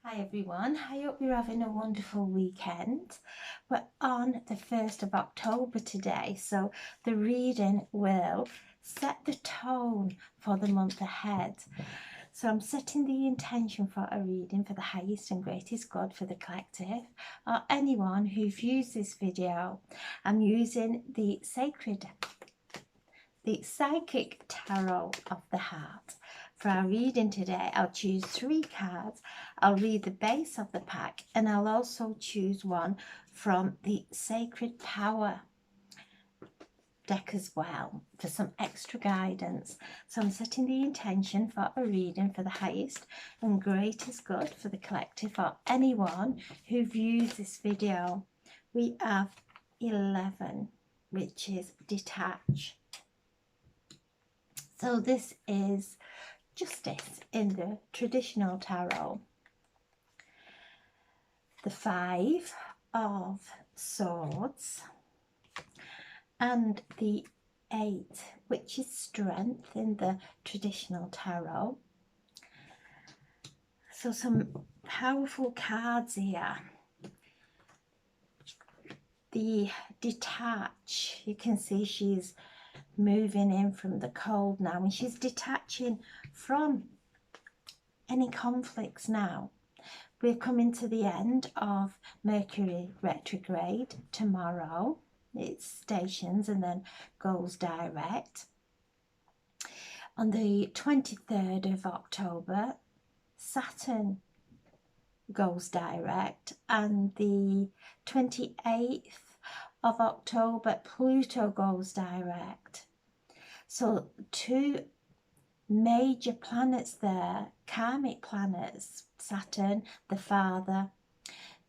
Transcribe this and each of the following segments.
Hi everyone, I hope you're having a wonderful weekend. We're on the 1st of October today, so the reading will set the tone for the month ahead. So I'm setting the intention for a reading for the highest and greatest good for the collective or anyone who views this video. I'm using the Psychic Tarot of the Heart. For our reading today, I'll choose 3 cards. I'll read the base of the pack and I'll also choose one from the Sacred Power deck as well for some extra guidance. So I'm setting the intention for a reading for the highest and greatest good for the collective or anyone who views this video. We have 11, which is detach. So this is justice in the traditional tarot. The 5 of Swords and the 8, which is strength in the traditional tarot. So some powerful cards here. The detach, you can see she's moving in from the cold now, and she's detaching from any conflicts now. We're coming to the end of Mercury retrograde tomorrow. It stations and then goes direct. On the 23rd of October, Saturn goes direct, and the 28th of October, Pluto goes direct. So 2 major planets there, karmic planets, Saturn, the father,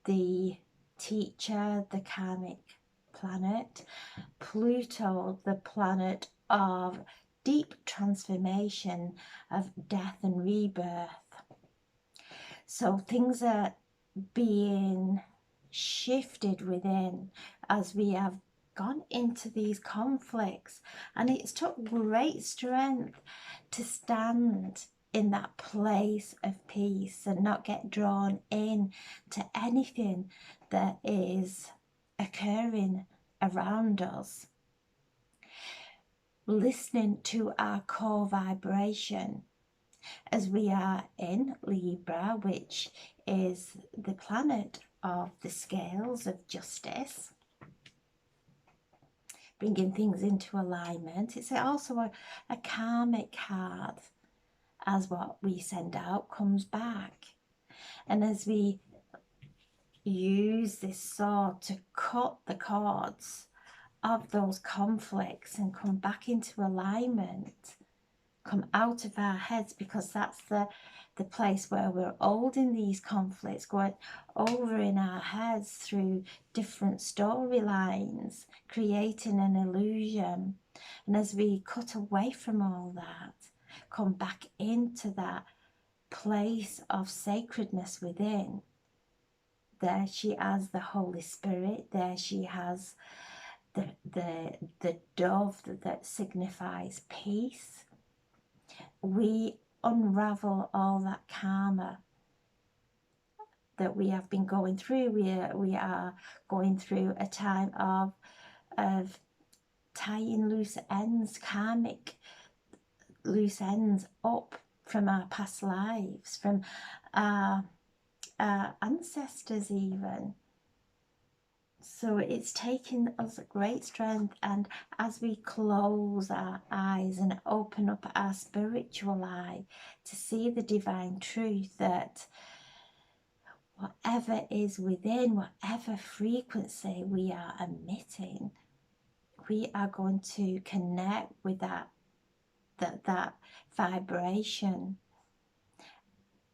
the teacher, the karmic planet, Pluto, the planet of deep transformation, of death and rebirth. So things are being shifted within as we have gone into these conflicts, and it's took great strength to stand in that place of peace and not get drawn in to anything that is occurring around us. Listening to our core vibration as we are in Libra, which is the planet of the scales of justice, bringing things into alignment. It's also a karmic card, as what we send out comes back. And as we use this sword to cut the cords of those conflicts and come back into alignment, come out of our heads, because that's the place where we're holding these conflicts, going over in our heads through different storylines, creating an illusion. And as we cut away from all that, come back into that place of sacredness within, there she has the Holy Spirit, there she has the dove that signifies peace. We unravel all that karma that we have been going through. We are going through a time of tying loose ends, karmic loose ends up from our past lives, from our ancestors even. So it's taken us great strength, and as we close our eyes and open up our spiritual eye to see the divine truth, that whatever is within, whatever frequency we are emitting, we are going to connect with that vibration,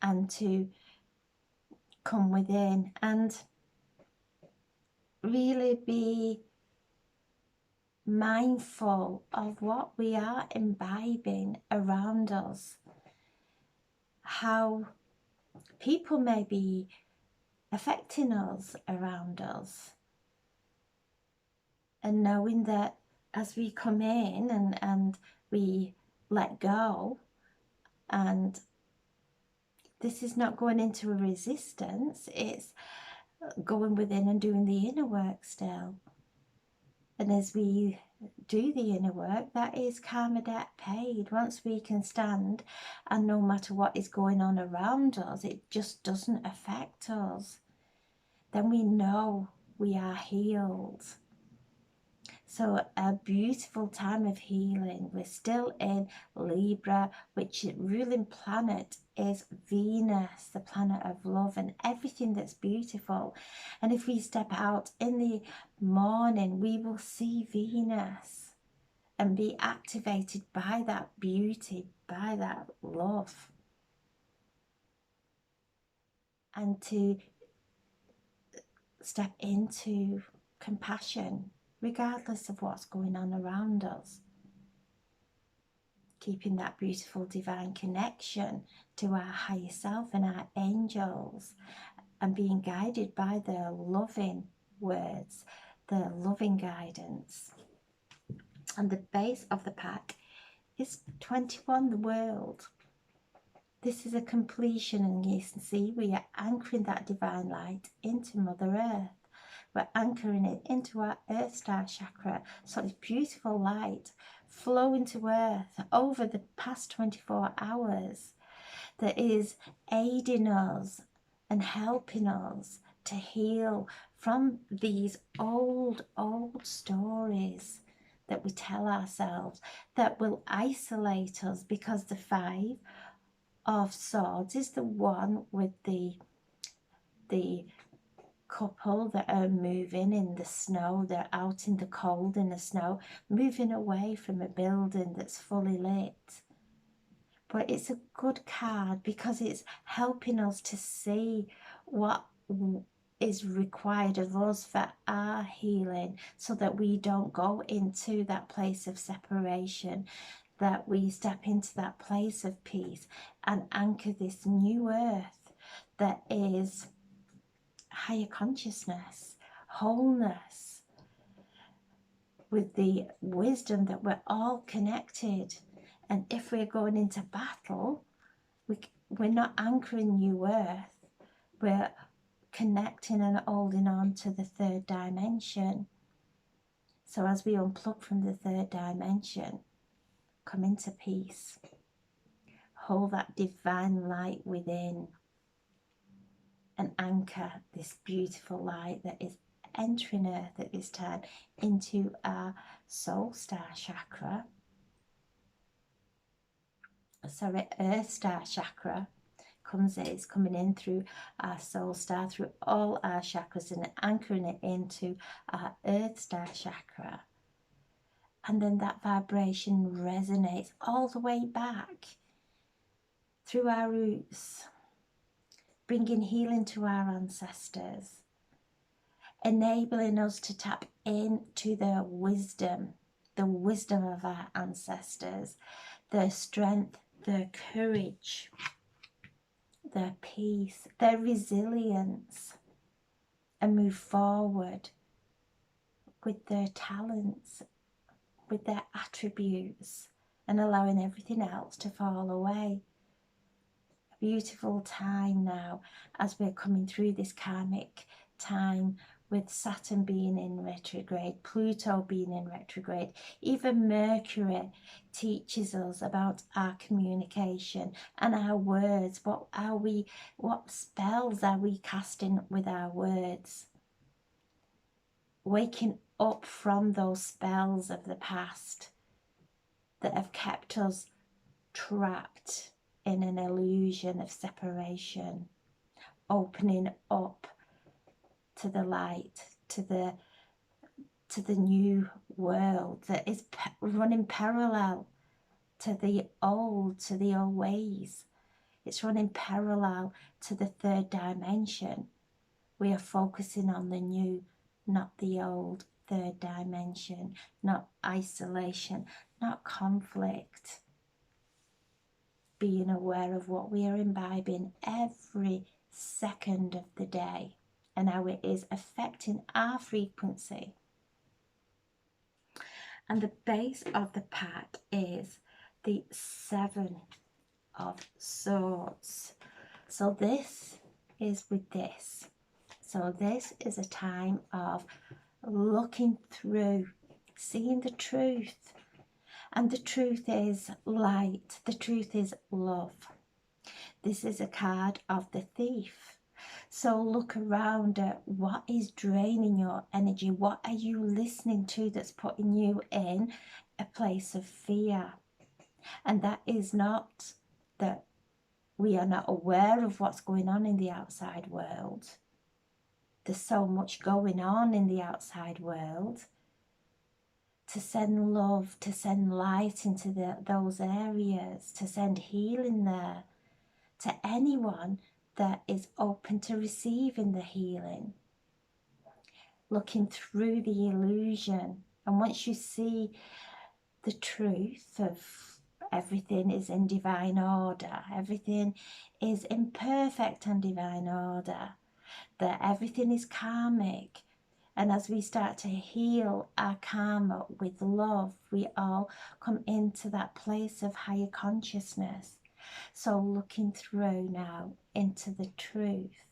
and to come within and really be mindful of what we are imbibing around us, how people may be affecting us around us, and knowing that as we come in and we let go, and This is not going into a resistance. It's going within and doing the inner work still. And as we do the inner work, that is karma debt paid. Once we can stand, and no matter what is going on around us, it just doesn't affect us, then we know we are healed. So a beautiful time of healing. We're still in Libra, which ruling planet is Venus, the planet of love and everything that's beautiful. And if we step out in the morning, we will see Venus and be activated by that beauty, by that love. And to step into compassion, regardless of what's going on around us. Keeping that beautiful divine connection to our higher self and our angels, and being guided by their loving words, their loving guidance. And the base of the pack is 21, the world. This is a completion, and you can see we are anchoring that divine light into Mother Earth. We're anchoring it into our Earth Star chakra. So it's beautiful light flowing to Earth over the past 24 hours that is aiding us and helping us to heal from these old stories that we tell ourselves that will isolate us, because the 5 of Swords is the one with the couple that are moving in the snow. They're out in the cold, in the snow, moving away from a building that's fully lit. But it's a good card because it's helping us to see what is required of us for our healing, so that we don't go into that place of separation, that we step into that place of peace and anchor this new earth that is higher consciousness, wholeness, with the wisdom that we're all connected. And if we're going into battle, we're not anchoring new earth, we're connecting and holding on to the 3rd dimension. So as we unplug from the 3rd dimension, come into peace, hold that divine light within, and anchor this beautiful light that is entering Earth at this time into our Soul Star chakra. Sorry, Earth Star chakra is coming in through our Soul Star, through all our chakras, and anchoring it into our Earth Star chakra. And then that vibration resonates all the way back through our roots, bringing healing to our ancestors, enabling us to tap into their wisdom, the wisdom of our ancestors, their strength, their courage, their peace, their resilience, and move forward with their talents, with their attributes, and allowing everything else to fall away. A beautiful time now as we're coming through this karmic time, with Saturn being in retrograde, Pluto being in retrograde. Even Mercury teaches us about our communication and our words. What spells are we casting with our words? Waking up from those spells of the past that have kept us trapped in an illusion of separation, opening up to the light, to the new world that is running parallel to the old ways. It's running parallel to the 3rd dimension. We are focusing on the new, not the old 3rd dimension, not isolation, not conflict. Being aware of what we are imbibing every second of the day, and how it is affecting our frequency. And the base of the pack is the 7 of Swords. So this is with this. So this is a time of looking through, seeing the truth. And the truth is light. The truth is love. This is a card of the thief. So look around at what is draining your energy. What are you listening to that's putting you in a place of fear? And that is not that we are not aware of what's going on in the outside world. There's so much going on in the outside world. To send love, to send light into those areas, to send healing there to anyone that is open to receiving the healing. Looking through the illusion. And once you see the truth of everything is in divine order, everything is in perfect and divine order, that everything is karmic. And as we start to heal our karma with love, we all come into that place of higher consciousness. So looking through now into the truth,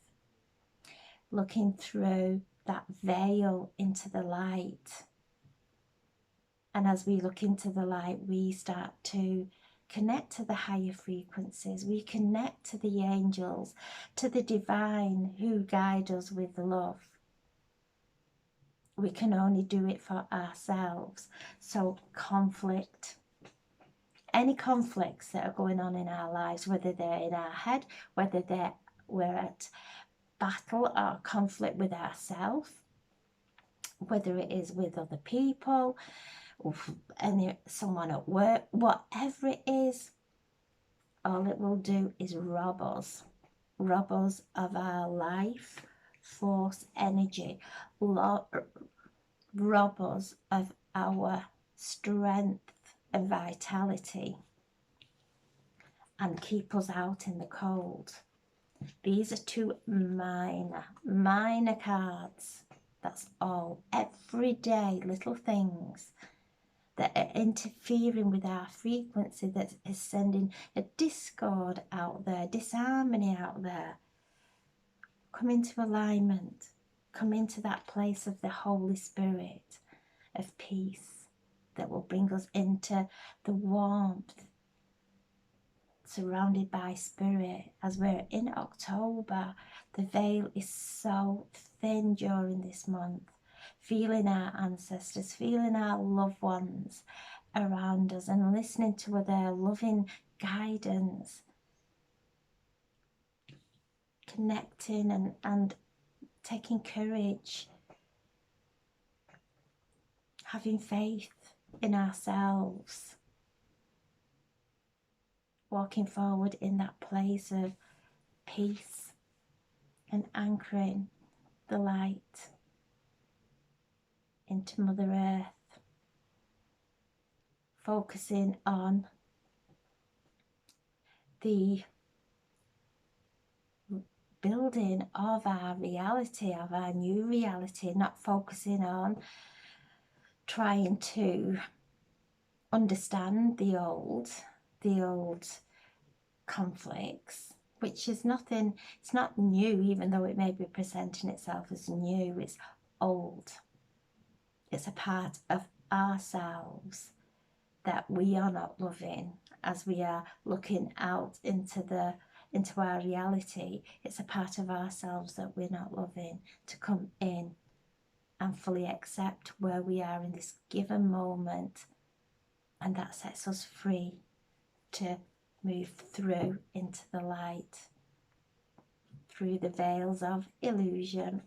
looking through that veil into the light. And as we look into the light, we start to connect to the higher frequencies. We connect to the angels, to the divine who guide us with love. We can only do it for ourselves. So conflict, any conflicts that are going on in our lives, whether they're in our head, whether we're at battle or conflict with ourselves, whether it is with other people, or someone at work, whatever it is, all it will do is rob us of our life force energy, rob us of our strength and vitality, and keep us out in the cold. These are two minor cards. That's all. Everyday little things that are interfering with our frequency, that is sending a discord out there, disharmony out there. Come into alignment. Come into that place of the Holy Spirit of peace that will bring us into the warmth, surrounded by spirit. As we're in October, the veil is so thin during this month. Feeling our ancestors, feeling our loved ones around us, and listening to their loving guidance. Connecting and taking courage. Having faith in ourselves. Walking forward in that place of peace and anchoring the light into Mother Earth. Focusing on the building of our reality, of our new reality, not focusing on trying to understand the old conflicts, which is nothing, it's not new, even though it may be presenting itself as new. It's old. It's a part of ourselves that we are not loving. As we are looking out into our reality, it's a part of ourselves that we're not loving, to come in and fully accept where we are in this given moment, and that sets us free to move through into the light, through the veils of illusion.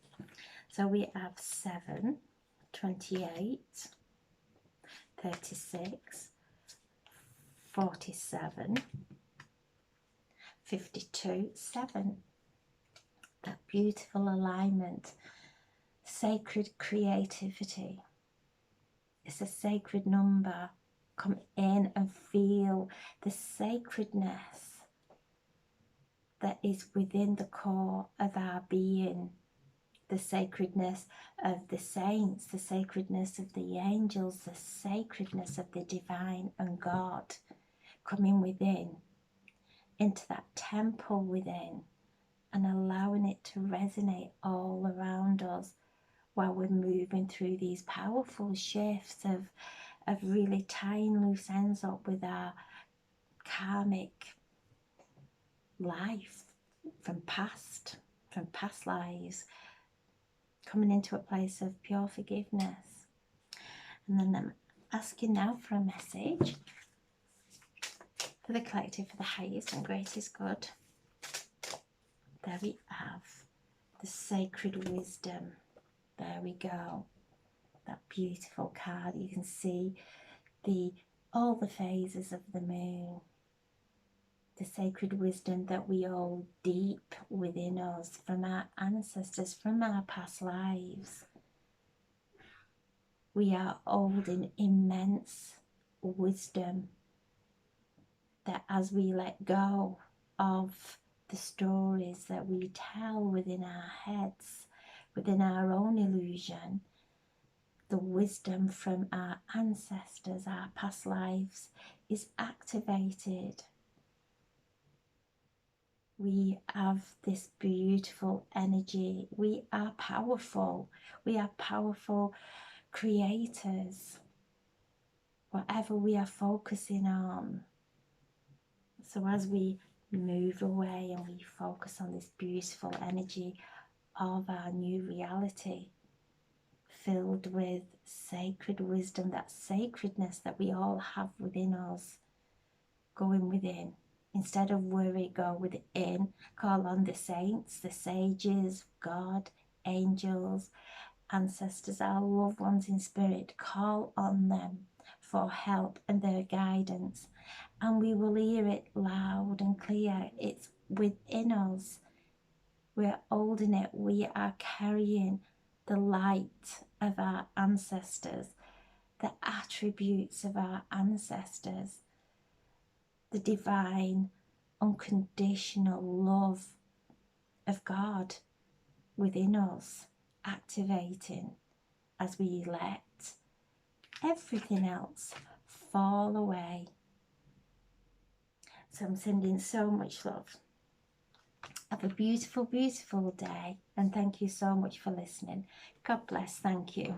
So we have 7, 28, 36, 47, 52, 7. That beautiful alignment, sacred creativity. It's a sacred number. Come in and feel the sacredness that is within the core of our being. The sacredness of the saints, the sacredness of the angels, the sacredness of the divine and God. Coming within, into that temple within, and allowing it to resonate all around us while we're moving through these powerful shifts of really tying loose ends up with our karmic life from past lives, coming into a place of pure forgiveness. And then I'm asking now for a message for the collective, for the highest and greatest good. There we have the sacred wisdom. There we go. That beautiful card. You can see all the phases of the moon. The sacred wisdom that we hold deep within us from our ancestors, from our past lives. We are holding immense wisdom that as we let go of the stories that we tell within our heads, within our own illusion, the wisdom from our ancestors, our past lives, is activated. We have this beautiful energy. We are powerful. We are powerful creators, whatever we are focusing on. So as we move away and we focus on this beautiful energy of our new reality, filled with sacred wisdom, that sacredness that we all have within us, going within. Instead of worry, go within. Call on the saints, the sages, God, angels, ancestors, our loved ones in spirit. Call on them for help and their guidance. And we will hear it loud and clear. It's within us. We're holding it. We are carrying the light of our ancestors, the attributes of our ancestors, the divine, unconditional love of God within us, activating as we let everything else fall away. So I'm sending so much love. Have a beautiful, beautiful day, and thank you so much for listening. God bless. Thank you.